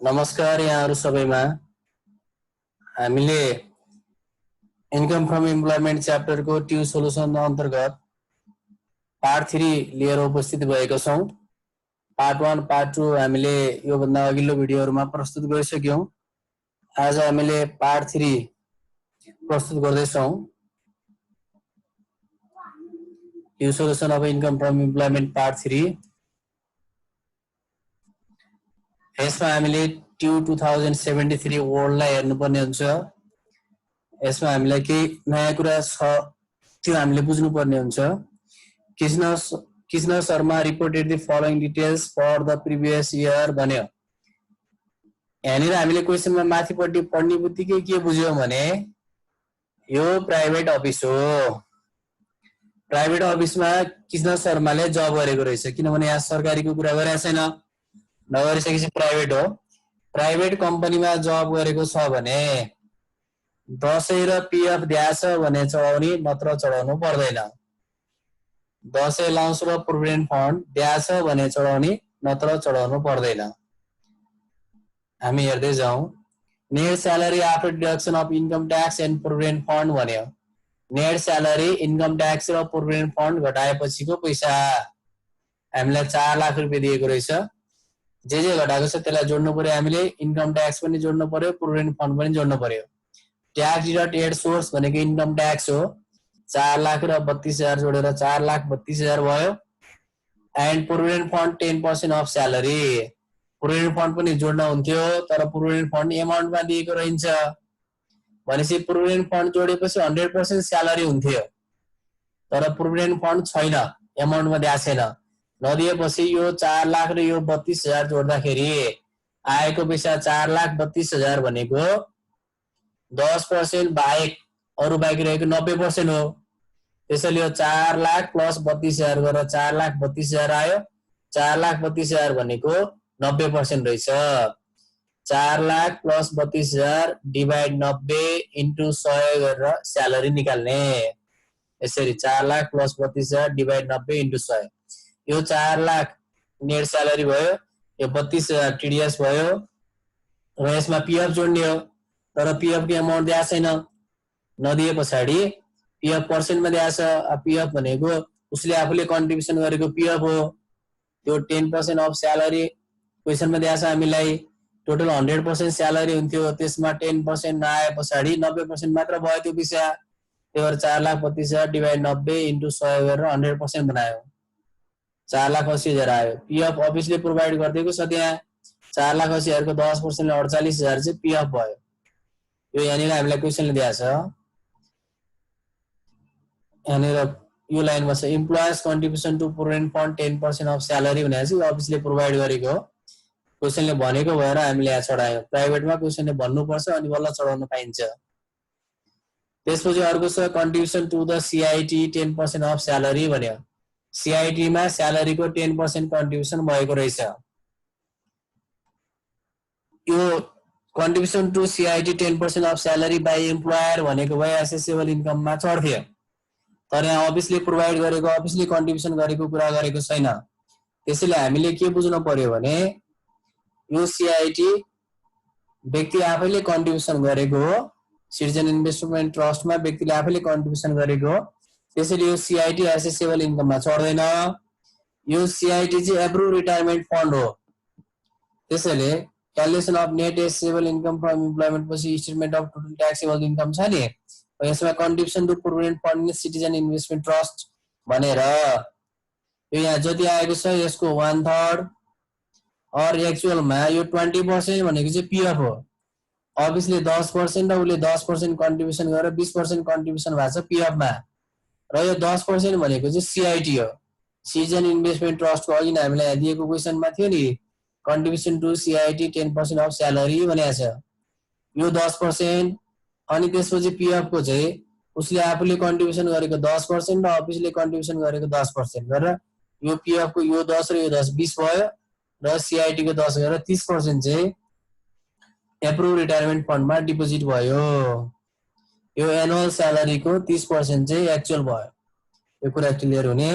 नमस्कार यहाँहरु सबैमा। हामीले इन्कम फ्रम एम्प्लॉयमेन्ट च्याप्टर को ट्यू सोलुसन अन्तर्गत पार्ट 3 लिएर उपस्थित भएका छौं। पार्ट 1 पार्ट 2 हामीले यो भन्दा अघिल्लो भिडियोहरुमा प्रस्तुत गरिसक्यौं। आज हामीले पार्ट 3 प्रस्तुत गर्दै छौं। ट्यू solution of income from employment part 3। यसमा हामीले ट्यू 2073 वर्ल्डलाई हेर्नुपर्ने हुन्छ। यसमा हामीलाई के नयाँ कुरा छ त्यो हामीले बुझ्नु पर्ने हुन्छ। Krishna Sharma reported the following details for the previous year भन्यो। यहाँनिर हामीले क्वेशनमा माथिपट्टि पढ्ने बित्तिकै के बुझ्यौं भने यो प्राइभेट अफिस हो। प्राइभेट अफिसमा कृष्ण शर्माले जब गरेको रहेछ, किनभने यहाँ सरकारीको कुरा गरेको छैन। नगरिसकेपछि प्राइभेट हो। प्राइभेट कम्पनीमा जब गरेको छ भने दशैं र पीएफ द्याछ भने चढाउने नत्र चढाउनु पर्दैन। दशैं अलाउन्स र प्रोभिडेन्ट फन्ड द्याछ भने चढाउने नत्र चढाउनु पर्दैन। हामी हेर्दै जाउँ। Net salary after deduction of income tax and provident fund भन्यो। नेट स्यालेरी, इन्कम ट्याक्स र प्रोभिडेन्ट फन्ड घटाएपछिको पैसा हामीलाई 4 लाख रुपैयाँ दिएको रहेछ। जे घटाएको छ त्यसलाई जोड्नु पर्यो हामीले। इन्कम ट्याक्स पनि जोड्नु पर्यो, प्रोभिडेन्ट फन्ड पनि जोड्नु पर्यो। ट्याक्स डिडक्ट एड सोर्स भनेको इन्कम ट्याक्स हो। 4 लाख र 32,000 जोडेर 4,32,000 भयो। And provident fund 10% of salary. Provident fund पनि जोड्न हुन्थ्यो तर प्रोभिडेन्ट फन्ड एमाउन्टमा दिएको रहन्छ। भनेपछि प्रोभिडेन्ट फन्ड जोडेपछि 100% स्यालेरी हुन्थ्यो तर प्रोभिडेन्ट फन्ड छैन, एमाउन्टमा दिएको छैन। नदिएपछि यो 4 लाख र यो 32,000 जोड्दाखेरि आएको पैसा 4,32,000 भनेको 10% बाहेक अरु बाँकी रहेको 90% हो। त्यसैले यो 4 लाख प्लस 32,000 गरेर 4,32,000 आयो। 4,32,000 भनेको 90% रहेछ। 4 लाख प्लस 32,000 डिभाइड 90 इन्टु 100 गरेर स्यालेरी निकाल्ने। यसरी 4 लाख प्लस 32,000 डिभाइड 90 इन्टु 100। यो 4 लाख नेट स्यालेरी भयो। यो 32,000 टीडीएस भयो र यसमा पीएफ जोड्ने हो तर पीएफ को अमाउन्ट दिएको छैन। नदिए पछाडी पीएफ पर्सेन्टमा दिएको छ। पीएफ भनेको उसले आफूले कन्ट्रिब्युसन गरेको पीएफ हो। त्यो 10% अफ स्यालेरी क्वेशनमा दिएको छ हामीलाई। टोटल 100% स्यालेरी हुन्थ्यो, त्यसमा 10% नआए पछाडी 90% मात्र भयो त्यो पैसा। त्यही भएर 4,32,000 डिभाइड 90 इन्टु 100 गरेर 100% बनायो। 4,80,000 आयो। पीएफ अफिसले प्रोभाइड गरिदिएको छ त्यहाँ। 4,80,000 को 10% ले 48,000 चाहिँ पीएफ भयो। यो यहाँनिर हामीलाई क्वेशनले दिएको छ। यहाँनिर यो लाइनमा छ employers contribution to provident fund 10% of salary भनेको चाहिँ अफिसले प्रोभाइड गरेको हो। क्वेशनले भनेको भएर हामीले यहाँ चढायौं। प्राइभेटमा क्वेशनले भन्नुपर्छ अनि बल्ल चढाउन पाइन्छ। त्यसपछि अर्को छ contribution to the CIT 10% of salary भन्यो। सीआईटी मा स्यालेरीको 10% कन्ट्रिब्युसन भएको रहेछ। यो contribution to CIT 10% of salary by employer भनेको भए एसेसेबल इन्कममा चढ्थ्यो। तर यहाँ अफिसले प्रोभाइड गरेको, अफिसले कन्ट्रिब्युसन गरेको कुरा गरेको छैन। त्यसैले हामीले के बुझ्नु पर्यो भने यो सीआईटी व्यक्ति आफैले कन्ट्रिब्युसन गरेको हो। सिटिजन इन्भेस्टमेन्ट ट्रस्टमा व्यक्तिले आफैले कन्ट्रिब्युसन गरेको हो। त्यसैले यो सीआईटी एसेसेबल इन्कममा चढ्दैन। यो सीआईटी चाहिँ एप्रुभ रिटायरमेन्ट फन्ड हो। त्यसैले calculation of net assessable income from employment पछि statement of total taxable income छ नि, यसमा contribution to provident fund citizen investment trust भनेर यो यहाँ जति आएको छ यसको 1/3 और एक्चुअलमा यो 20% भनेको चाहिँ पीएफ हो। अफिसले 10% र उले 10% कन्ट्रिब्युसन गरेर 20% कन्ट्रिब्युसन भएको छ पीएफमा र यो 10% भनेको चाहिँ सीआईटी हो। सिटिजन इन्भेस्टमेन्ट ट्रस्टको अघि नै हामीलाई दिएको क्वेशनमा थियो नि contribution to CIT 10% of salary भनेको छ। यो 10% अनि त्यसपछि पीएफ को चाहिँ उसले आफूले कन्ट्रिब्युसन गरेको 10% र अफिसले कन्ट्रिब्युसन गरेको 10% गरेर यो पीएफ को यो 10 र यो 10 20 भयो र सीआईटी को 10 गरेर 30% चाहिँ एप्रुभ रिटायरमेन्ट फन्डमा डिपोजिट भयो। यो एनुअल स्यालेरी को 30% चाहिँ एक्चुअल भयो। यो कुरा क्लियर हुने।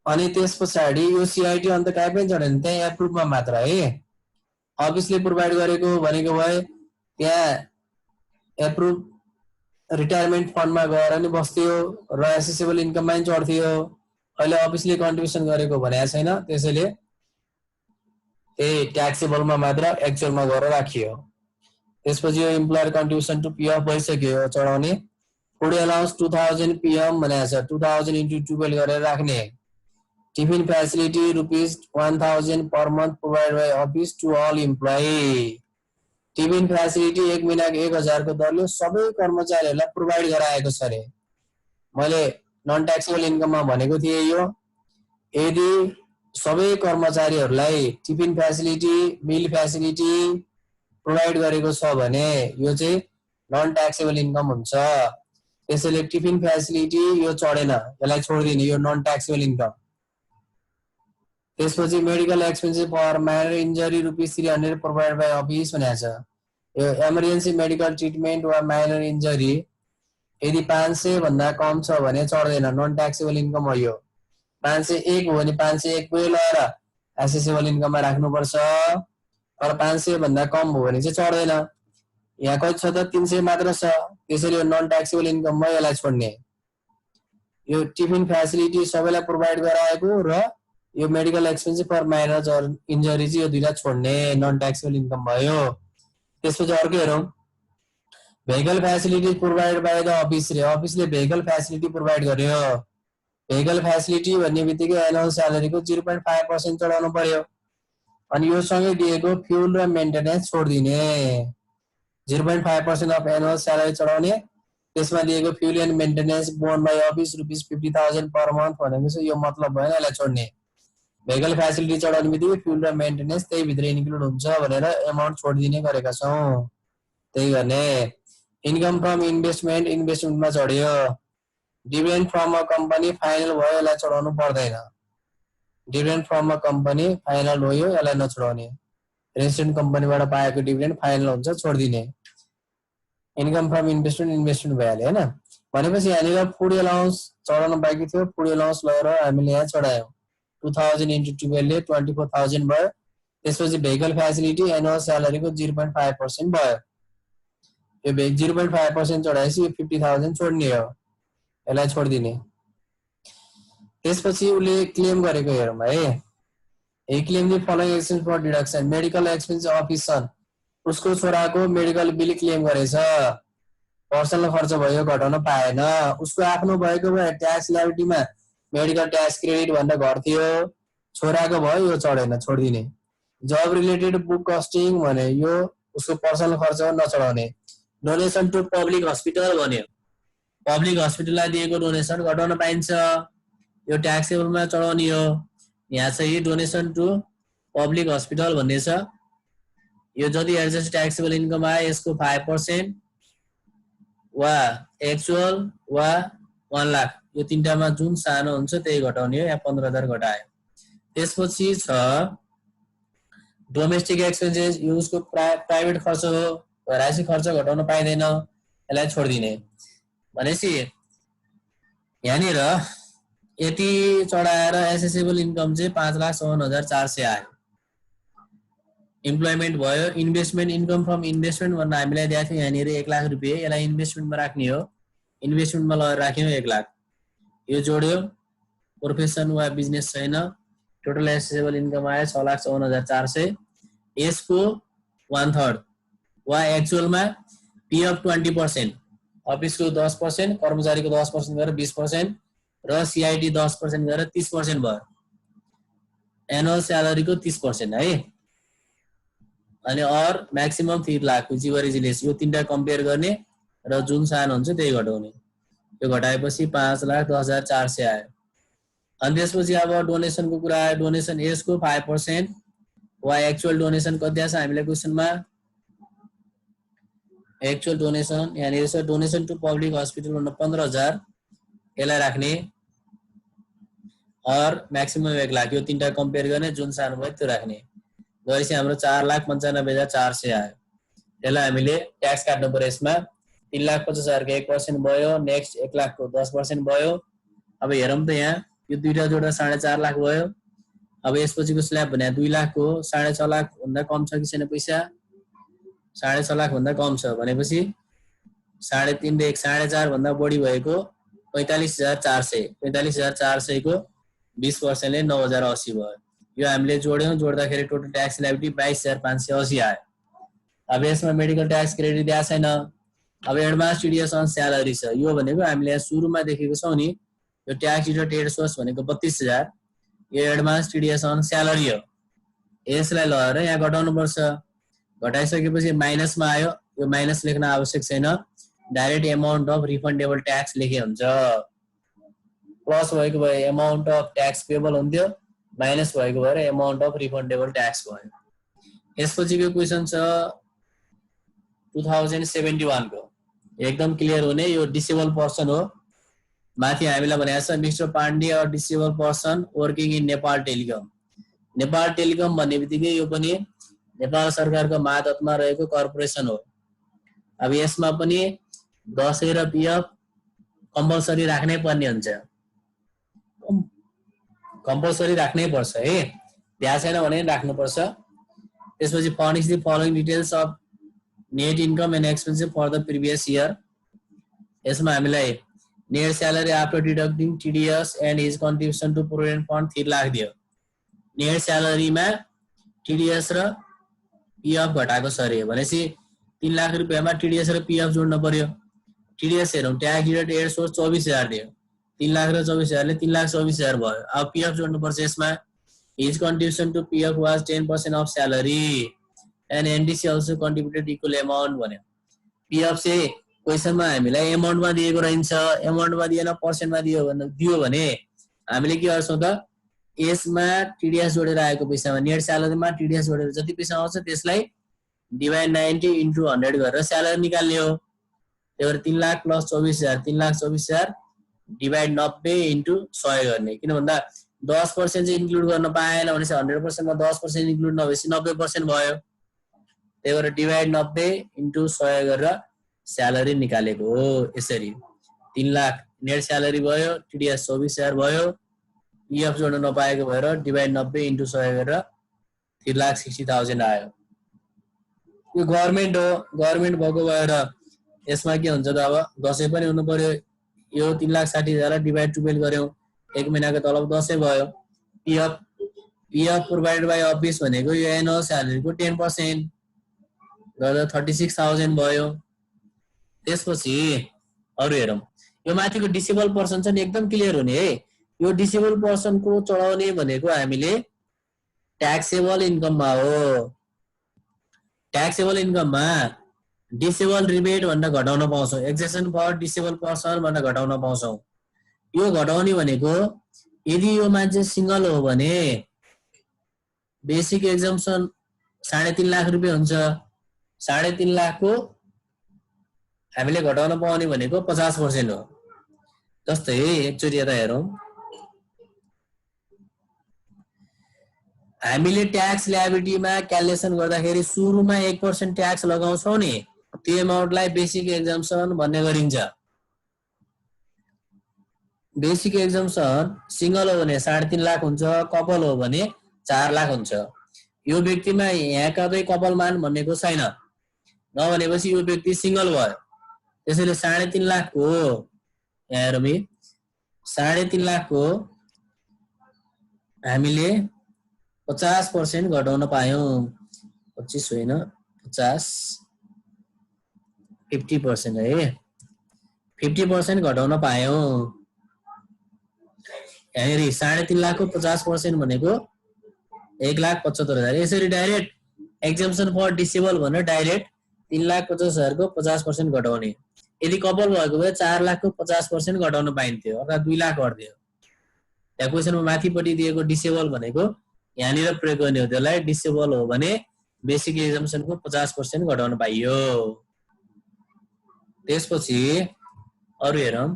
अनि त्यसपछि यो सीआईटी अन्त कहाँ पनि चढेन, त्यही एप्रुभमा मात्र है। अफिसले प्रोभाइड गरेको भनेको भए त्यहाँ एप्रुभ रिटायरमेन्ट फन्डमा गएर नि बस्थ्यो र एसेसेबल इन्कममा नि चढ्थ्यो। अहिले अफिसले कन्ट्रिब्युसन गरेको भनेको छैन, त्यसैले त्यही ट्याक्सेबलमा मात्र एक्चुअलमा गएर राखियो। त्यसपछि यो इम्प्लोयर कन्ट्रिब्युसन टु पीएफ भइसक्यो चढाउने। फुड अलाउन्स 2000 पीएम भनेको छ, 2000 into 12 गरेर राख्ने। Tiffin facility ₹1000 per month provide by office to all employee. Tiffin facility 1 महिनाको 1000 को दरले सबै कर्मचारीहरूलाई प्रोभाइड गराएको छ रे। मैले नन ट्याक्सेबल इन्कममा भनेको थिएँ यो यदि सबै कर्मचारीहरूलाई टिफिन फ्यासिलिटी मिल फ्यासिलिटी प्रोभाइड गरेको छ भने यो चाहिँ नन ट्याक्सेबल इन्कम हुन्छ। त्यसैले टिफिन फ्यासिलिटी यो चढेन, यसलाई छोडिदिने, यो नन ट्याक्सेबल इन्कम। त्यसपछि medical expenses for minor injury ₹300 provide by office भनेको छ। यो इमर्जेन्सी मेडिकल ट्रिटमेन्ट वा माइनर इन्जरी यदि 500 भन्दा कम छ भने चढ्दैन, नन ट्याक्सेबल इन्कम हो यो। 501 हो भने 501 पुरै लगाएर एसेसेबल इन्कममा राख्नुपर्छ, तर 500 भन्दा कम हो भने चाहिँ चढ्दैन। यहाँ कति छ त 300 मात्र छ, त्यसैले यो नन ट्याक्सेबल इन्कममा यसलाई छोड्ने। यो टिफिन फ्यासिलिटी सबैलाई प्रोभाइड गराएको र यो medical expenses for minor injury चाहिँ यो दुईलाई छोड्ने, नन ट्याक्सेबल इन्कम भयो। त्यसपछि अर्को हेरौँ, vehicle facility provide by the office रे। अफिसले भेहिकल फ्यासिलिटी प्रोभाइड गर्यो। भेहिकल फ्यासिलिटी भन्ने बित्तिकै एनुअल स्यालेरीको 0.5% चढाउनु पर्यो। अनि यो सँगै दिएको फ्युल र मेन्टेनेन्स छोडिदिने। 0.5% अफ एनुअल स्यालेरी चढाउने, त्यसमा दिएको fuel and maintenance borne by office ₹50,000 per month भनेको चाहिँ यो मतलब भएन, यसलाई छोड्ने। भेहिकल फ्यासिलिटी चढाउने बित्तिकै फ्युल र मेन्टेनेन्स त्यही भित्र इन्क्लुड हुन्छ भनेर एमाउन्ट छोडिदिने गरेका छौँ, त्यही गर्ने। इन्कम फ्रम इन्भेस्टमेन्ट, इन्भेस्टमेन्टमा चढ्यो। Dividend from a company final भयो, यसलाई चढाउनु पर्दैन। Dividend from a company final हो, यसलाई नछोडाउने। रेजिस्ट्रेन्ड कम्पनीबाट पाएको डिभिडेन्ड फाइनल हुन्छ, छोडिदिने। इन्कम फ्रम इन्भेस्टमेन्ट, इन्भेस्टमेन्ट भइहाल्यो हैन। भनेपछि यहाँनिर फुड अलाउन्स चढाउनु बाँकी थियो, फुड अलाउन्स लगेर हामीले यहाँ चढायौँ। 2000 into 12 ले 24,000 भयो। त्यसपछि भेहिकल फ्यासिलिटी एनुअल स्यालेरीको 0.5% भयो। यो 0.5% चढाएपछि 50,000 छोड्ने हो, यसलाई छोडिदिने। त्यसपछि उसले क्लेम गरेको हेरौँ है। A claim the following expense for deduction. Medical expense अफिस उसको छोराको मेडिकल बिल क्लेम गरेछ, पर्सनल खर्च भयो, घटाउन पाएन। उसको आफ्नो भएको भए ट्याक्स लाइबिलिटीमा मेडिकल ट्याक्स क्रेडिट भनेर घट्थ्यो, छोराको भयो यो चढेन, छोडिदिने। जब रिलेटेड बुक कस्टिङ भने यो उसको पर्सनल खर्च नचढाउने। डोनेसन टु पब्लिक हस्पिटल भन्यो, पब्लिक हस्पिटललाई दिएको डोनेसन घटाउन पाइन्छ, यो ट्याक्सेबलमा चढाउने हो। यहाँ चाहिँ डोनेसन टु पब्लिक हस्पिटल भन्ने छ, यो जति एडजस्ट ट्याक्सेबल इन्कम आयो यसको 5% वा एक्चुअल वा 1 लाख, यो तीनटामा जुन सानो हुन्छ त्यही घटाउने हो। यहाँ 15,000 घटायो। त्यसपछि छ डोमेस्टिक एक्सपेन्सेस, यो उसको प्राइभेट खर्च हो, घरायसी खर्च घटाउन पाइँदैन, यसलाई छोडिदिने। भनेपछि यहाँनिर यति चढाएर एसेसेबल इन्कम चाहिँ 5,54,400 आयो। इम्प्लोइमेन्ट भयो। इन्भेस्टमेन्ट, इन्कम फ्रम इन्भेस्टमेन्ट भनेर हामीलाई दिएको थियो यहाँनिर 1 लाख रुपियाँ, यसलाई इन्भेस्टमेन्टमा राख्ने हो। इन्भेस्टमेन्टमा लगेर राख्यौँ 1 लाख, यो जोड्यो। प्रोफेसन वा बिजनेस छैन, टोटल एसेसेबल इन्कम आयो 6,54,400। यसको 1/3 वा एक्चुअलमा पीएफ 20%, अफिसको 10%, कर्मचारीको 10% गरेर 20% र सीआईटी 10% गरेर 30% भयो। एनुअल स्यालेरीको 30% है। अनि अर म्याक्सिमम 3 लाख जिवरिजिलेस, यो तीनटा कम्पेयर गर्ने र जुन सानो हुन्छ त्यही घटाउने। यो घटाएपछि 5,10,400 आयो। अनि त्यसपछि अब डोनेसनको कुरा आयो। डोनेसन यसको 5% वा एक्चुअल डोनेसन कति छ हामीले क्वेशनमा? एक्चुअल डोनेसन यहाँनिर छ, डोनेसन टु पब्लिक हस्पिटल भन्दा 15,000, यसलाई राख्ने। और म्याक्सिमम 1 लाख, यो तीनटा कम्पेयर गर्ने, जुन सानो भयो त्यो राख्ने। गरेपछि हाम्रो 4,95,400 आयो। यसलाई हामीले ट्याक्स काट्नु पर्यो। यसमा 3,50,000 को 1% भयो, नेक्स्ट 1 लाख को 10% भयो। अब हेरौँ त यहाँ यो दुईटा जोडेर 4.5 लाख भयो। अब यसपछिको स्ल्याब भने 2 लाख को 6.5 लाख भन्दा कम छ कि छैन पैसा 6.5 लाख भन्दा कम छ भनेपछि 3.5 र 1 4.5 भन्दा बढी भएको 45,400 45,400 को 20% ले 9,080 भयो यो हामीले जोड्यौं जोड्दाखेरि टोटल ट्याक्स लायबिलिटी 22,580 आयो अब यसमा मेडिकल ट्याक्स क्रेडिट दिएको छैन अब एडभान्स टिडीएस अन स्यालेरी छ यो भनेको हामीले यहाँ सुरुमा देखेको छौं नि यो ट्याक्स डिडक्टेड सोर्स भनेको 32,000 यो एडभान्स टिडीएस अन स्यालेरी हो यसलाई लगेर यहाँ घटाउनु पर्छ घटाइसकेपछि माइनसमा आयो यो माइनस लेख्न आवश्यक छैन direct amount of refundable tax लेखे हुन्छ प्लस भएको भए अमाउन्ट अफ ट्याक्स पेबल हुन्थ्यो माइनस भएको भएर अमाउन्ट अफ रिफन्डेबल ट्याक्स भयो यसपछिको क्वेशन छ 2071 को एकदम क्लियर हुने यो डिसेबल पर्सन हो माथि हामीलाई भनेको छ mister Pandey a disabled person working in Nepal Telecom भन्ने बित्तिकै यो पनि नेपाल सरकारको मातहतमा रहेको कर्पोरेसन हो अब यसमा पनि दशैं र पीएफ कम्पलसरी राख्नै पर्ने हुन्छ कम्पलसरी राख्नै पर्छ है त्यहाँ छैन भने राख्नु पर्छ त्यसपछि furnish the following details of net income and expenses for the previous year यसमा हामीलाई net salary after deducting TDS and his contribution to provident fund 3 lakh दियो नेट स्यालेरीमा टीडीएस र पीएफ घटाएको छ रे भनेपछि 3 लाख रुपैयाँमा टीडीएस र पीएफ जोड्न पर्यो टीडीएस हेरौं ट्याक्स डिडक्टेड सोर्स 24,000 दियो 3 लाख र 24,000 ले 3,24,000 भयो अब पीएफ जोड्नु पर्छ यसमा his contribution to PF was 10% of salary and NDC also contributed equal amount भन्यो पीएफ चाहिँ क्वेशनमा हामीलाई अमाउन्टमा दिएको रहन्छ अमाउन्टमा दिएन पर्सेन्टमा दियो भने हामीले के गर्छौं त यसमा टीडीएस जोडेर आएको पैसामा नेट स्यालेरीमा टीडीएस जोडेर जति पैसा आउँछ त्यसलाई डिवाइड 90 इन्टु 100 गरेर स्यालेरी निकाल्ने हो त्यही भएर 3 लाख प्लस 24,000 3,24,000 डिवाइड 90 इन्टु 100 गर्ने किन भन्दा 10% चाहिँ इन्क्लुड गर्न पाएन भनेपछि 100% मा 10% इन्क्लुड नभएपछि 90% भयो त्यही भएर डिवाइड 90 इन्टु 100 गरेर स्यालेरी निकालेको हो यसरी 3 लाख नेट स्यालेरी भयो टीडीएस 24,000 भयो पीएफ जोड्न नपाएको भएर डिवाइड 90 इन्टु 100 गरेर 3,60,000 आयो यो गभर्नमेन्ट हो गभर्नमेन्ट भएको भएर यसमा के हुन्छ त अब दशैं पनि हुनु पर्यो यो 3,60,000 डिवाइड 12 गर्यौं एक महिनाको तलब दशैं भयो पीएफ प्रोवाइडेड बाइ अफिस भनेको यो एनुअल स्यालेरीको 10% गर्दा 36,000 भयो त्यसपछि अरु हेरौं यो माथिको डिसेबल पर्सन छ नि एकदम क्लियर हुने है यो डिसेबल पर्सन को चढाउने भनेको हामीले ट्याक्सेबल इन्कममा हो ट्याक्सेबल इन्कममा डिसेबल रिबेट भनेर घटाउन पाउँछौं एक्सेप्सन फर डिसेबल पर्सन भनेर घटाउन पाउँछौं यो घटाउने भनेको यदि यो मान्छे सिंगल हो भने बेसिक एक्जम्पसन 3.5 लाख रुपैयाँ हुन्छ 3.5 लाख को हामीले घटाउन पाउने भनेको 50% हो जस्तै एकचोटी यता हेरौं हामीले ट्याक्स लायबिलिटीमा क्यालकुलेसन गर्दाखेरि सुरुमा 1% ट्याक्स लगाउँछौं नि त्यो अमाउन्टलाई बेसिक एक्जम्पसन भन्ने गरिन्छ बेसिक एक्जम्पसन सिंगल हो भने 3.5 लाख हुन्छ कपल हो भने 4 लाख हुन्छ यो व्यक्तिमा यहाँ कतै कपल मान भन्नेको छैन नभनेपछि यो व्यक्ति सिंगल भयो त्यसैले 3.5 लाख को यहाँ हेरौँ 3.5 लाख को हामीले 50% घटाउन पायौं 25 होइन 50 50% है 50% घटाउन पायौं यहाँ 3.5 लाख को 50% भनेको 1,75,000 यसरी डाइरेक्ट एक्जम्पसन फर डिसेबल भनेर डाइरेक्ट 3,50,000 को 50% घटाउने यदि कपल भएको भए 4 लाख को 50% घटाउन पाइन्थ्यो अर्थात 2 लाख गर्थ्यो त्यहाँ क्वेशनमा माथिपट्टि दिएको डिसेबल भनेको यहाँनिर प्रयोग गर्ने हो त्यसलाई डिसेबल हो भने बेसिक एक्जम्पसन को 50% घटाउन पाइयो त्यसपछि अरु हेरौं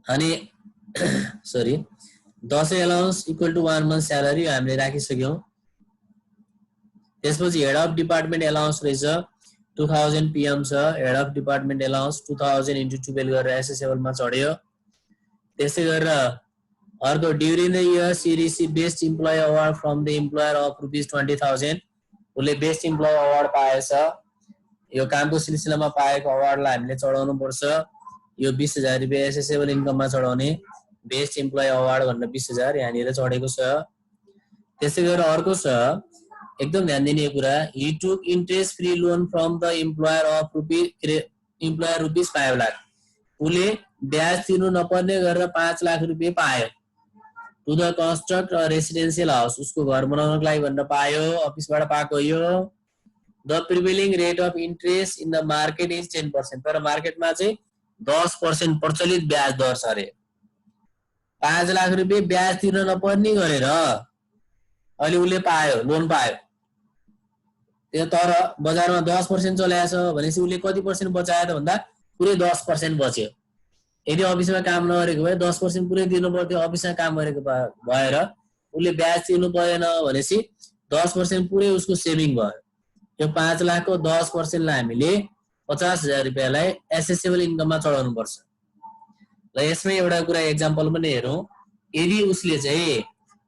अनि sorry Dashain allowance equal to 1 month salary हामीले राखिसक्यौं त्यसपछि हेड अफ डिपार्टमेन्ट अलाउन्स रहेछ 2000 पीएम छ head of department allowance 2000 into 12 गरेर एसएसएल मा चढ्यो त्यसै गरेर अर्को during the year she receive best employee award from the employer of ₹20,000 उसले बेस्ट इम्प्लोइ अवार्ड पाएछ यो कामको सिलसिलामा पाएको अवार्डलाई हामीले चढाउनु पर्छ यो 20,000 रुपैयाँ एसेसेबल इन्कममा चढाउने बेस्ट इम्प्लोइ अवार्ड भनेर 20,000 यहाँनिर चढेको छ त्यसै गरेर अर्को छ एकदम ध्यान दिने कुरा ही took interest free loan from the employer of ₹5 lakh उसले ब्याज तिर्नु नपर्ने गरेर 5 लाख रुपैयाँ पायो to the construct residential house उसको घर बनाउनको लागि भनेर पायो अफिसबाट पाएको यो the prevailing rate of interest in the market is 10% तर मार्केटमा चाहिँ 10% प्रचलित ब्याज दर छ अरे 5 लाख रुपैयाँ ब्याज तिर्न नपर्ने गरेर अहिले उसले पायो लोन पायो त्यो तर बजारमा 10% चलाएको छ भनेपछि उसले कति पर्सेन्ट बचायो त भन्दा पुरै 10% बच्यो यदि अफिसमा काम नगरेको भए 10% पुरै दिनु पर्थ्यो अफिसमा काम गरेको भएर उसले ब्याज तिर्नु परेन भनेपछि 10% पुरै उसको सेभिङ भयो यो 5 लाखको 10% लाई हामीले 50,000 रुपैयाँलाई एसेसेबल इन्कममा चढाउनु पर्छ ल यसमै एउटा कुरा एक्जाम्पल पनि हेरौँ यदि उसले चाहिँ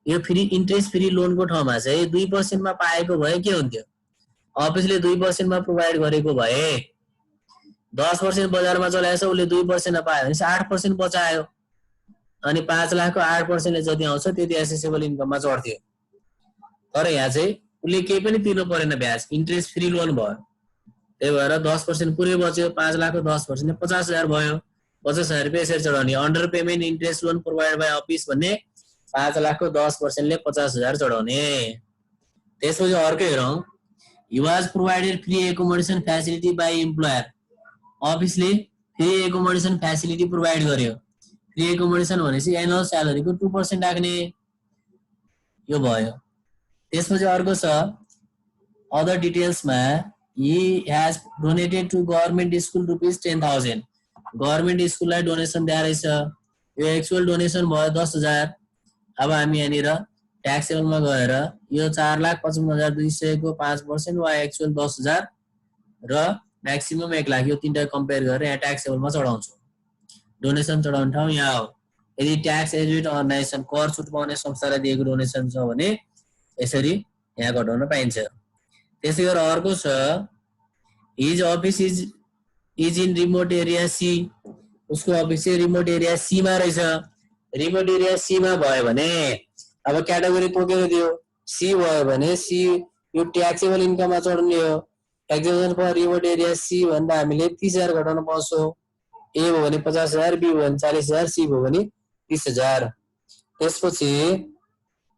यो फ्री इन्ट्रेस्ट फ्री लोनको ठाउँमा चाहिँ 2% मा पाएको भए के हुन्थ्यो अफिसले 2% मा प्रोभाइड गरेको भए 10% बजारमा चलाएछ उसले 2% पायो भने 8% बचायो अनि 5 लाखको 8% ले जति आउँछ त्यति एसेसेबल इन्कममा चढ्थ्यो तर यहाँ चाहिँ उसले केही पनि तिर्नु परेन ब्याज इन्ट्रेस्ट फ्री लोन भयो त्यही भएर 10% पुरै बच्यो 5 लाखको 10% ले 50,000 भयो 50,000 रुपैयाँ यसरी चढाउने under payment interest loan provide by office भन्ने 5 लाखको 10% ले 50,000 चढाउने त्यसपछि अर्को हेरौँ he was provided free accommodation facility by employer अफिसले फ्री एकोमोडेसन फ्यासिलिटी प्रोभाइड गर्यो फ्री एकोमोडेसन भनेपछि एनुअल स्यालेरीको 2% राख्ने यो भयो त्यसपछि अर्को छ अदर डिटेल्समा he has donated to government school ₹10,000 government स्कुललाई डोनेसन दिएर रहेछ यो एक्चुअल डोनेसन भयो 10,000 अब हामी यहाँनिर ट्याक्सेबलमा गएर यो 4,55,200 को 5% वा एक्चुअल 10,000 र म्याक्सिमम 1 लाख यो तीनटा कम्पेयर गरेर यहाँ ट्याक्सेबलमा चढाउँछौँ डोनेसन चढाउने ठाउँ यहाँ हो यदि ट्याक्स एजुएट अर्गनाइजेसन कर छुट पाउने संस्थालाई दिएको डोनेसन छ भने यसरी यहाँ घटाउन पाइन्छ त्यसै गरेर अर्को छ his office is in remote area C उसको अफिस चाहिँ रिमोट एरिया सी मा रहेछ रिमोट एरिया सी मा भयो भने अब क्याटेगोरी तोकेर दियो सी भयो भने सी यो ट्याक्सेबल इन्कममा चढ्ने हो एक्जम्पन फर रिमोट एरिया सी भन्दा हामीले 30,000 घटाउन पाउँछौँ ए भयो भने 50,000 बी भयो भने 40,000 सी भयो भने 30,000 त्यसपछि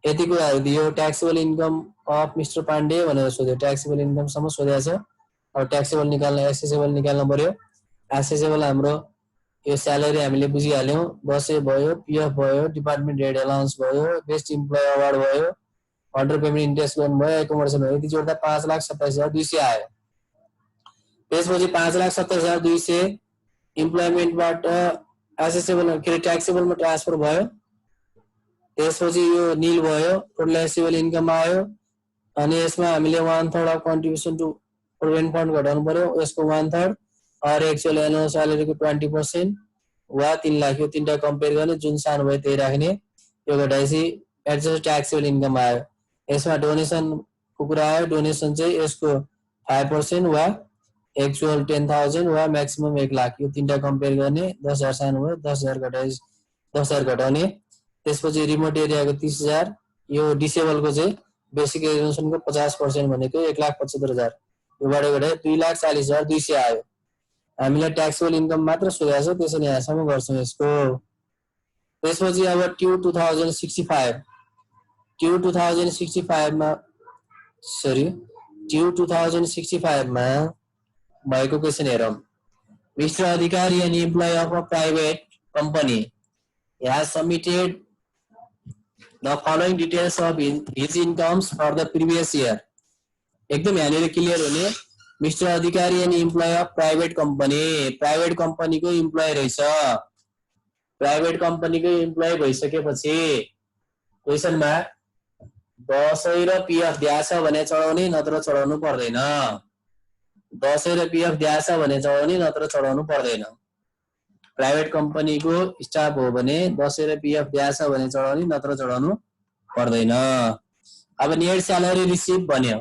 यति कुराहरू दियो taxable income of mister Pandey भनेर सोध्यो ट्याक्सेबल इन्कम सम्म सोधेको छ अब ट्याक्सेबल निकाल्न एसेसेबल निकाल्न पर्यो एसेसेबल हाम्रो यो स्यालेरी हामीले बुझिहाल्यौँ दसैँ भयो पीएफ भयो डिपार्टमेन्ट हेड अलाउन्स भयो बेस्ट इम्प्लोइ अवार्ड भयो अन्डर पेमेन्ट इन्ट्रेस्ट लोन भयो एकोमोडेसन भयो यति जोड्दा 5,27,200 आयो त्यसपछि 5,27,200 इम्प्लोइमेन्टबाट एसेसेबल के ट्याक्सेबलमा ट्रान्सफर भयो त्यसपछि यो नील भयो टोटल एसेसेबल इन्कम आयो अनि यसमा हामीले 1/3 of contribution to provident fund घटाउनु पर्यो यसको 1/3 और एक्चुअल एनुअल स्यालेरीको 20% वा 3 लाख यो तीनटा कम्पेयर गर्ने जुन सानो भयो त्यही राख्ने यो घटाएपछि एडजस्ट ट्याक्सेबल इन्कम आयो यसमा डोनेसन को कुरा आयो डोनेसन चाहिँ यसको 5% वा एक्चुअल 10,000 वा म्याक्सिमम 1 लाख यो तीनटा कम्पेयर गर्ने 10,000 सानो भयो 10,000 घटाएपछि 10,000 घटाउने त्यसपछि रिमोट एरियाको 30,000 यो डिसेबलको चाहिँ बेसिक एजुकेसनको 50% भनेको 1,75,000 योबाट घटाए 2,40,200 आयो हामीलाई ट्याक्सेबल इन्कम मात्र सोधेको छ त्यसैले यहाँसम्म गर्छौँ यसको त्यसपछि अब ट्यु 2065 मा ट्यु 2065 मा भएको क्वेशन हेरौँ mister Adhikari an employee of a private company has submitted the following details of his incomes for the previous year एकदम यहाँनिर क्लियर हुने mister Adhikari an employee of private कम्पनीको इम्प्लोइ रहेछ प्राइभेट कम्पनीको इम्प्लोइ भइसकेपछि क्वेशनमा दसैँ र पीएफ दिएछ भने चढाउने नत्र चढाउनु पर्दैन दसैँ र पीएफ दिएछ भने चढाउने नत्र चढाउनु पर्दैन प्राइभेट कम्पनीको स्टाफ हो भने 10 र पीएफ दिएछ भने चढाउने नत्र चढाउनु पर्दैन। अब नेट स्यालेरी रिसिभ भन्यो।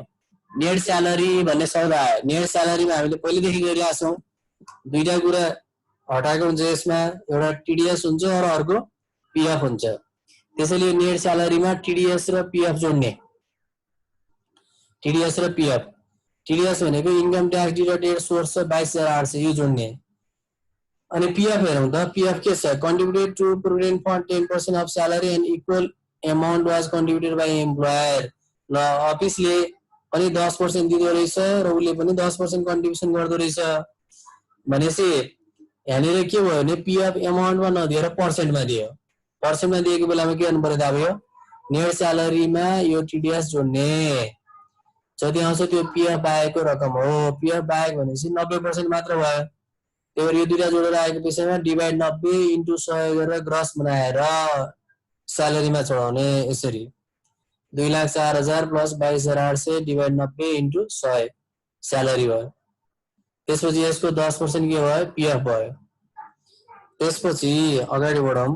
नेट स्यालेरी भन्ने शब्द आयो। नेट स्यालेरीमा हामीले पहिलेदेखि गरिरहेका छौँ। दुईटा कुरा हटाएको हुन्छ यसमा, एउटा टिडीएस हुन्छ र अर्को पीएफ हुन्छ। त्यसैले नेट स्यालेरीमा टिडीएस र पीएफ जोड्ने। टिडीएस र पीएफ, टिडीएस भनेको इन्कम ट्याक्स डिडक्टेड सोर्स छ 22,800 यो जोड्ने। अनि पीएफ हेरौँ त, पीएफ के छ? Contributed to provident fund 10% of salary and equal amount was contributed by employer. ल अफिसले पनि 10% दिँदो रहेछ र उसले पनि 10% कन्ट्रिब्युसन गर्दो रहेछ भनेपछि यहाँनिर के भयो भने पीएफ अमाउन्टमा नदिएर पर्सेन्टमा दियो। पर्सेन्टमा दिएको बेलामा के गर्नु पर्यो त? अब यो नेट स्यालेरीमा यो टिडीएस जोड्ने। जति आउँछ त्यो पीएफ बाहेकको रकम हो। पीएफ बाहेक भनेपछि 90% मात्र भयो। त्यही भएर यो दुईटा जोडेर आएको पैसामा डिभाइड 90 इन्टु 100 गरेर ग्रस बनाएर स्यालेरीमा चढाउने। यसरी 2,04,000 प्लस 22,800 डिभाइड 90 इन्टु 100 स्यालेरी भयो। त्यसपछि यसको 10% के भयो? पीएफ भयो। त्यसपछि अगाडि बढौँ।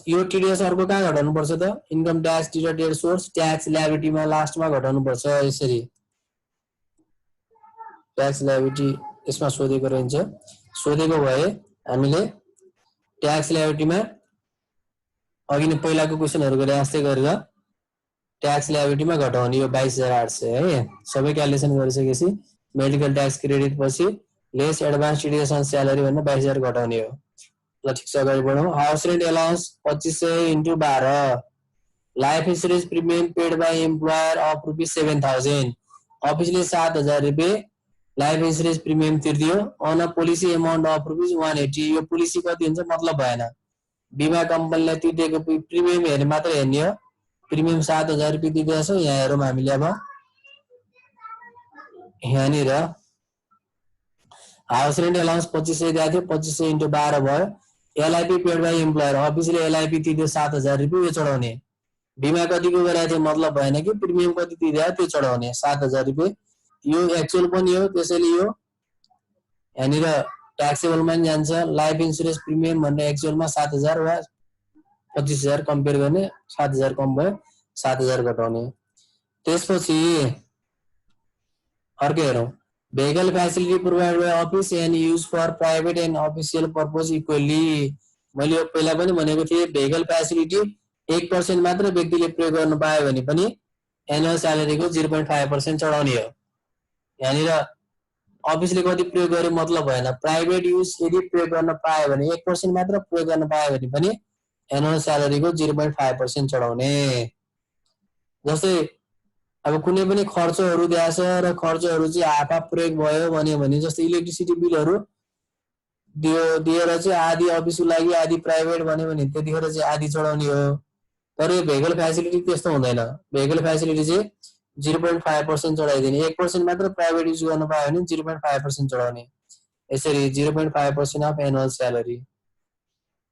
यो टिडीएस अर्को कहाँ घटाउनु पर्छ त? Income tax deducted source tax लायबिलिटीमा लास्टमा घटाउनु पर्छ। यसरी ट्याक्स लायबिलिटी यसमा सोधेको रहन्छ। सोधेको भए हामीले ट्याक्स लायबिलिटीमा अघि नै पहिलाको क्वेसनहरु गरे जस्तै गरेर ट्याक्स लायबिलिटीमा घटाउने। यो 22,800 है। सबै क्यालकुलेसन गरिसकेपछि मेडिकल ट्याक्स क्रेडिट पछि less advance TDS on salary भनेर 22,000 घटाउने हो। ल ठीक छ, अगाडि बढौँ। House rent allowance 2500 into 12। Life insurance premium paid by employer of ₹7,000। अफिसले 7,000 रुपियाँ लाइफ इन्स्योरेन्स प्रिमियम तिर्दियो अन पोलिसी अमाउन्ट अफ ₹180। यो पोलिसी कति हुन्छ मतलब भएन। बिमा कम्पनीलाई तिर्दिएको प्रिमियम हेर्ने मात्र हेर्ने हो। प्रिमियम 7,000 रुपियाँ तिर्दैछ। यहाँ हेरौँ हामीले। अब यहाँनिर हाउस रेन्ट अलाउन्स 2500 दिएको थियो। 2500 इन्टु 12 भयो। एलआइपी पेड बाइ एम्प्लोयर, अफिसले एलआइपी तिर्दियो 7,000 रुपियाँ, यो चढाउने। बिमा कतिको गरेको थियो मतलब भएन कि प्रिमियम कति तिर्दियो त्यो चढाउने 7,000 रुपियाँ। यो एक्चुअल पनि हो, त्यसैले यो यहाँनिर ट्याक्सेबलमा पनि जान्छ। लाइफ इन्स्योरेन्स प्रिमियम भन्ने एक्चुअलमा 7,000 वा 25,000 कम्पेयर गर्ने। 7,000 कम भयो, 7,000 घटाउने। त्यसपछि अर्को हेरौँ। Vehicle facility provide by office and use for private and official purpose equally. मैले यो पहिला पनि भनेको थिएँ, भेहिकल फ्यासिलिटी 1% मात्र व्यक्तिले प्रयोग गर्नु पायो भने पनि एनुअल स्यालेरीको 0.5% चढाउने हो। यहाँनिर अफिसले कति प्रयोग गर्यो मतलब भएन। प्राइभेट युज यदि प्रयोग गर्न पायो भने 1% मात्र प्रयोग गर्न पायो भने पनि एनुअल स्यालेरीको 0.5% चढाउने। जस्तै अब कुनै पनि खर्चहरू दिएछ र खर्चहरू चाहिँ हाफ हाफ प्रयोग भयो भने जस्तै इलेक्ट्रिसिटी बिलहरू दिएर चाहिँ आधी अफिसको लागि आधी प्राइभेट भन्यो भने त्यतिखेर चाहिँ आधी चढाउने हो। तर यो भेहिकल फ्यासिलिटी त्यस्तो हुँदैन। भेहिकल फ्यासिलिटी चाहिँ 0.5% चढाइदिने। 1% मात्र प्राइभेट युज गर्न पायो भने 0.5% चढाउने। यसरी 0.5% अफ एनुअल स्यालेरी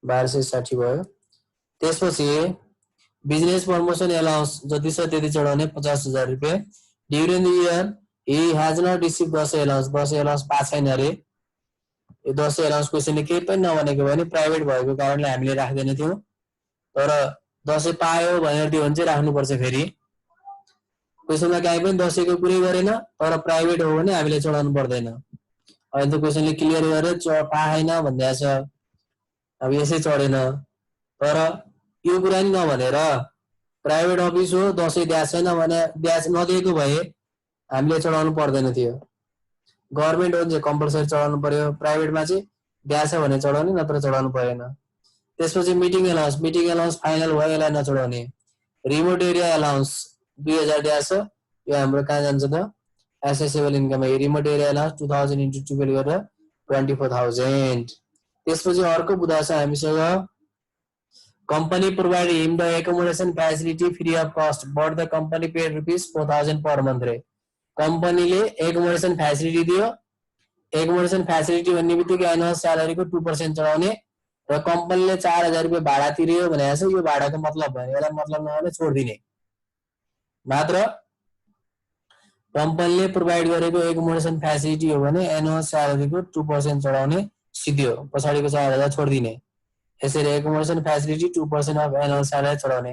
1260 भयो। त्यसपछि बिजनेस प्रमोसन अलाउन्स जति छ त्यति चढाउने 50,000 रुपियाँ। During the year he has not receive Dashain allowance. Dashain allowance पाएको छैन अरे। यो दसैँ अलाउन्स क्वेसनले केही पनि नभनेको भने प्राइभेट भएको कारणले हामीले राख्दैन थियौँ। तर दसैँ पायो भनेर त्यो भने चाहिँ राख्नुपर्छ। फेरि क्वेसनमा काहीँ पनि दसैँको कुरै गरेन, तर प्राइभेट हो भने हामीले चढाउनु पर्दैन। अहिले त क्वेसनले क्लियर गरेर पाएन भन्दैछ। अब यसै चढेन। तर यो कुरा नि नभनेर प्राइभेट अफिस हो दसैँ दिएको छैन भने नदिएको भए हामीले चढाउनु पर्दैन थियो। गभर्मेन्ट हो भने कम्पलसरी चढाउनु पर्यो। प्राइभेटमा चाहिँ दिएको छ भने चढाउने, नत्र चढाउनु परेन। त्यसपछि meeting allowance. Meeting allowance final भयो, यसलाई नचढाउने। रिमोट एरिया अलाउन्स 2,000 दिएको छ। यो हाम्रो कहाँ जान्छ त? Assessable income. Remote area allowance 2,000 into 12 गरेर 24,000। त्यसपछि अर्को बुझा छ हामीसँग। Company provide him the accommodation facility free of cost, but the company paid ₹4,000 per month. Company ले accommodation facility दियो। accommodation facility भन्ने बित्तिकै एनुअल स्यालेरी को 2% चढाउने र कम्पनीले 4,000 रुपैयाँ भाडा तिर्यो भनेको छ। यो भाडाको मतलब भयो, यसलाई मतलब नभने छोड्दिने। मात्र कम्पनीले प्रोभाइड गरेको accommodation facility हो भने एनुअल स्यालेरी को 2% चढाउने सिध्यो पछाडिको 4000 छोड्दिने यसरी accommodation facility 2% of annual salary छोडाउने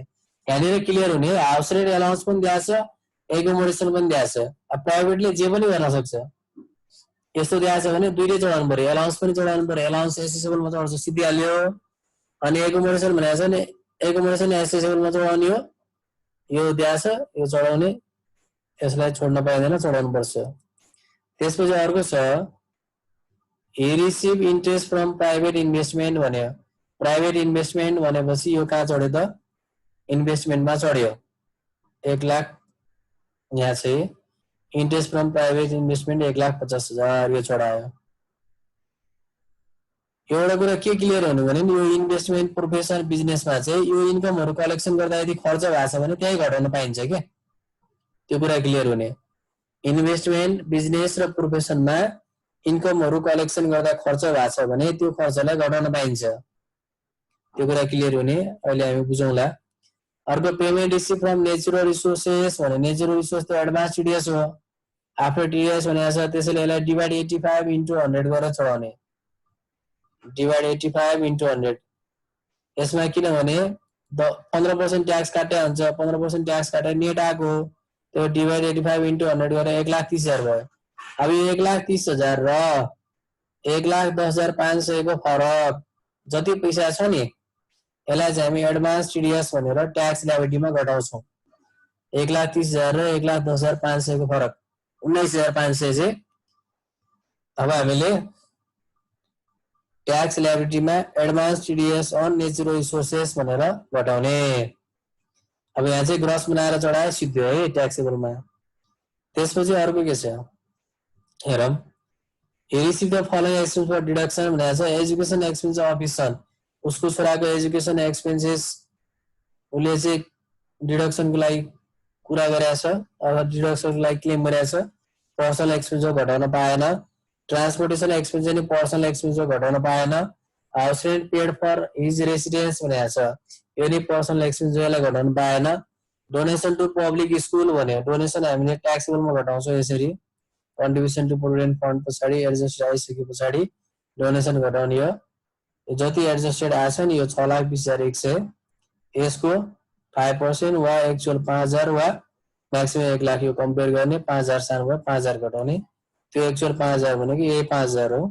यहाँनिर क्लियर हुने हाउस रेन्ट एलाउन्स पनि दिएको छ एकोमोडेसन पनि दिएको छ अब प्राइभेटले जे पनि गर्न सक्छ यस्तो दिएको छ भने दुईटै चढाउनु पर्यो एलाउन्स पनि चढाउनु पर्यो एलाउन्स एसेसेबलमा चढाउँछ सिद्धिहाल्यो अनि एकोमोडेसन भनेको छ नि एकोमोडेसन एसेसेबलमा चढाउने हो यो दिएको छ यो चढाउने यसलाई छोड्न पाइँदैन चढाउनु पर्छ त्यसपछि अर्को छ he receive interest from private investment भन्यो प्राइभेट इन्भेस्टमेन्ट भनेपछि यो कहाँ चढ्यो त इन्भेस्टमेन्टमा चढ्यो 1 लाख यहाँ चाहिँ इन्ट्रेस्ट फ्रम प्राइभेट इन्भेस्टमेन्ट 1,50,000 यो चढायो एउटा कुरा के क्लियर हुनु भने यो इन्भेस्टमेन्ट प्रोफेसन बिजनेसमा चाहिँ यो इन्कमहरु कलेक्सन गर्दा यदि खर्च भएको छ भने त्यही घटाउन पाइन्छ के त्यो कुरा क्लियर हुने इन्भेस्टमेन्ट बिजनेस र प्रोफेसनमा इन्कमहरु कलेक्सन गर्दा खर्च भएको छ भने त्यो खर्चलाई घटाउन पाइन्छ त्यो कुरा क्लियर हुने अहिले हामी बुझौँला अर्को payment receive from natural resources भने नेचुरल रिसोर्स त एडभान्स टीडीएस हो आफ्टर टीडीएस भनेको छ त्यसैले यसलाई डिभाइड 85 इन्टु 100 गरेर चढाउने डिभाइड 85 इन्टु 100 यसमा किनभने 15% ट्याक्स काटे हुन्छ 15% ट्याक्स काटे नेट आको त्यो डिभाइड 85 इन्टु 100 गरेर 1,30,000 भयो अब यो 1,30,000 र 1,10,500 को फरक जति पैसा छ नि यसलाई चाहिँ हामी एडभान्स टीडीएस भनेर ट्याक्स लायबिलिटीमा घटाउँछौं 1,30,000 र 1,10,500 को फरक 19,500 चाहिँ अब हामीले ट्याक्स लायबिलिटीमा advance TDS on natural resources भनेर घटाउने अब यहाँ चाहिँ ग्रस बनाएर चढाए सिध्यो है ट्याक्सेबलमा त्यसपछि अर्को के छ हेरौं he received the following expense for deduction भनेको छ एजुकेसन एक्सपेन्स अफिसर उसको छोराको एजुकेसन एक्सपेन्सेस उले चाहिँ डिडक्सनको लागि कुरा गरेछ अब डिडक्सनको लागि क्लेम गरेछ पर्सनल एक्सपेन्स घटाउन पाएन ट्रान्सपोर्टेसन एक्सपेन्स नि पर्सनल एक्सपेन्स घटाउन पाएन house rent paid for his residence भनेको छ यो नि पर्सनल एक्सपेन्स यसलाई घटाउन पाएन डोनेसन टु पब्लिक स्कुल भन्यो डोनेसन हामीले ट्याक्सेबलमा घटाउँछौं यसरी कन्ट्रिब्युसन टु प्रोभिडेन्ट फन्ड पछाडी एडजस्ट आइसके पछाडी डोनेसन घटाउने हो जति एडजस्टेड आछ नि यो 6,20,100 यसको 5% वा एक्चुअल 5,000 वा म्याक्सिमम 1 लाख यो कम्पेयर गर्ने 5,000 सानो भयो 5,000 घटाउने त्यो एक्चुअल 5,000 भनेको यही 5,000 हो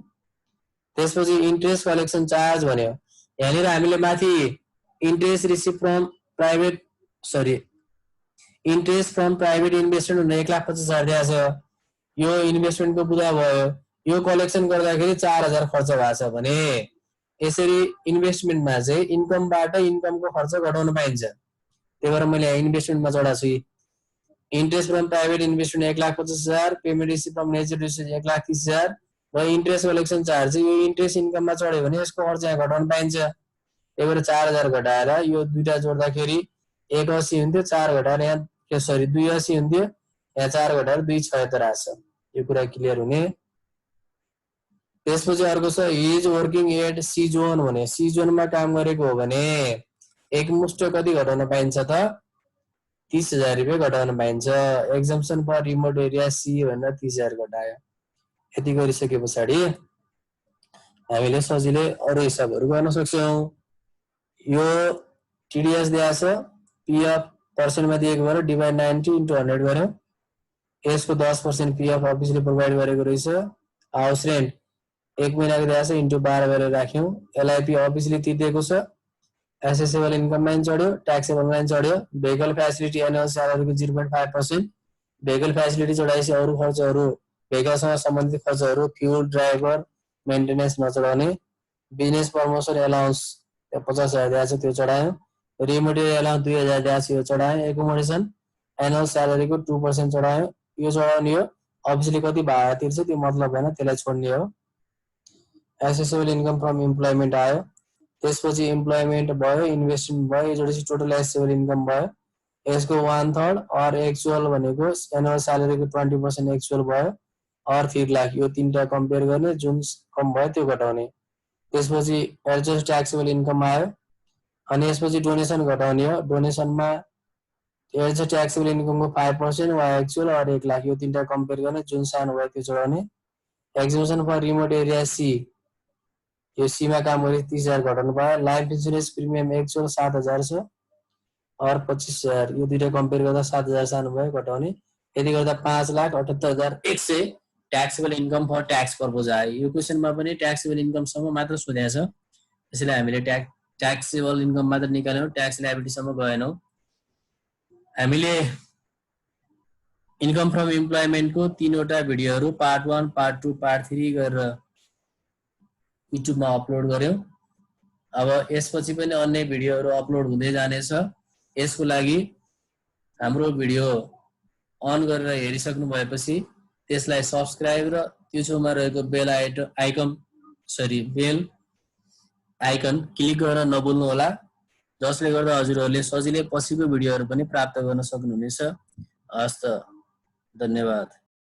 त्यसपछि इन्ट्रेस्ट कलेक्सन चार्ज भन्यो यहाँनिर हामीले माथि interest receive from private interest from private investment हुने 1,50,000 दिएको छ यो इन्भेस्टमेन्टको बुझा भयो यो कलेक्सन गर्दाखेरि 4,000 खर्च भएको छ भने यसरी इन्भेस्टमेन्टमा चाहिँ इन्कमबाट इन्कमको खर्च घटाउन पाइन्छ त्यही भएर मैले इन्भेस्टमेन्टमा चढाएको छु interest from private investment 1,50,000 payment receive from natural resource 1,30,000 र इन्ट्रेस्ट कलेक्सन चार्ज यो इन्ट्रेस्ट इन्कममा चढ्यो भने यसको खर्च यहाँ घटाउन पाइन्छ त्यही भएर 4,000 घटाएर यो दुईटा जोड्दाखेरि 180 हुन्थ्यो 4 घटाएर यहाँ 280 हुन्थ्यो यहाँ 4 घटाएर 276 आछ यो कुरा क्लियर हुने त्यसपछि अर्को छ is working at C zone भने सी जोनमा काम गरेको हो भने एकमुष्ट कति घटाउन पाइन्छ त 30,000 रुपैयाँ घटाउन पाइन्छ एक्जम्पसन फर रिमोट एरिया सी भनेर 30,000 घटायो यति गरिसके पछाडी हामीले सजिलै अरु हिसाबहरु गर्न सक्छौं यो टीडीएस दिएको छ पीएफ पर्सेन्टमा दिएको भएर डिभाइड 90 इन्टु 100 गर्यो यसको 10% पीएफ अफिसले प्रोवाइड गरेको रहेछ हाउस रेन्ट 1 महिनाको दिएको छ इन्टु 12 गरेर राख्यौं एलआईपी अफिसले तिर्दिएको छ एसेसेबल इन्कम मा चढ्यो ट्याक्सेबल मा चढ्यो भेहिकल फ्यासिलिटी एनुअल स्यालेरीको 0.5% भेहिकल फ्यासिलिटी चढाएपछि अरु खर्चहरु भेहिकलसँग सम्बन्धित खर्चहरु फ्युल ड्राइभर मेन्टेनेन्स नचढाउने बिजनेस प्रमोसन अलाउन्स 50,000 दिएको छ त्यो चढायो रिमोट अलाउन्स 2,000 दिएको छ यो चढायो एकोमोडेसन एनुअल स्यालेरीको 2% चढायो यो चढाउने हो अफिसले कति भाडा तिर्छ त्यो मतलब हैन त्यसलाई छोड्ने हो एसेसेबल इन्कम फ्रम एम्प्लॉयमेन्ट आयो त्यसपछि एम्प्लॉयमेन्ट भयो इन्भेस्टमेन्ट भयो यो जोडेपछि टोटल एसेसेबल इन्कम भयो यसको 1/3 और एक्चुअल भनेको एनुअल स्यालेरीको 20% एक्चुअल भयो और 3 लाख यो तीनटा कम्पेयर गर्ने जुन कम भयो त्यो घटाउने त्यसपछि एडजस्ट ट्याक्सेबल इन्कम आयो अनि यसपछि डोनेसन घटाउने हो डोनेसनमा एडजस्ट ट्याक्सेबल इन्कमको 5% वा एक्चुअल और 1 लाख यो तीनटा कम्पेयर गर्ने जुन सानो भयो त्यो चढाउने एक्जम्पसन फर रिमोट एरिया सी यो सीमा काम गरे 30,000 घटाउनु भयो। लाइफ इन्सुरेन्स प्रिमियम एक्चुअल 7,000 छ और 25,000 यो दुईटा कम्पेयर गर्दा 7,000 सानो भयो घटाउने। यदि गर्दा 5,78,100 taxable income for tax purpose आयो। यो क्वेसनमा पनि ट्याक्सेबल इन्कम सम्म मात्र सोधेको छ, त्यसैले हामीले ट्याक्सेबल इन्कम मात्र निकाल्यौं, ट्याक्स लायबिलिटी सम्म गएनौं। हामीले इन्कम फ्रम इम्प्लोइमेन्ट को 3 वटा भिडियोहरु पार्ट 1, पार्ट 2, पार्ट 3 गरेर युट्युबमा अपलोड गर्यौं। अब यसपछि पनि अन्य भिडियोहरु अपलोड हुँदै जानेछ। यसको लागि हाम्रो भिडियो अन गरेर हेरिसक्नु भएपछि त्यसलाई सब्स्क्राइब र त्यो छेउमा रहेको बेल आइकन क्लिक गर्न नभुल्नु होला, जसले गर्दा हजुरहरूले सजिलै पछिको भिडियोहरु पनि प्राप्त गर्न सक्नुहुनेछ। हस्त, धन्यवाद।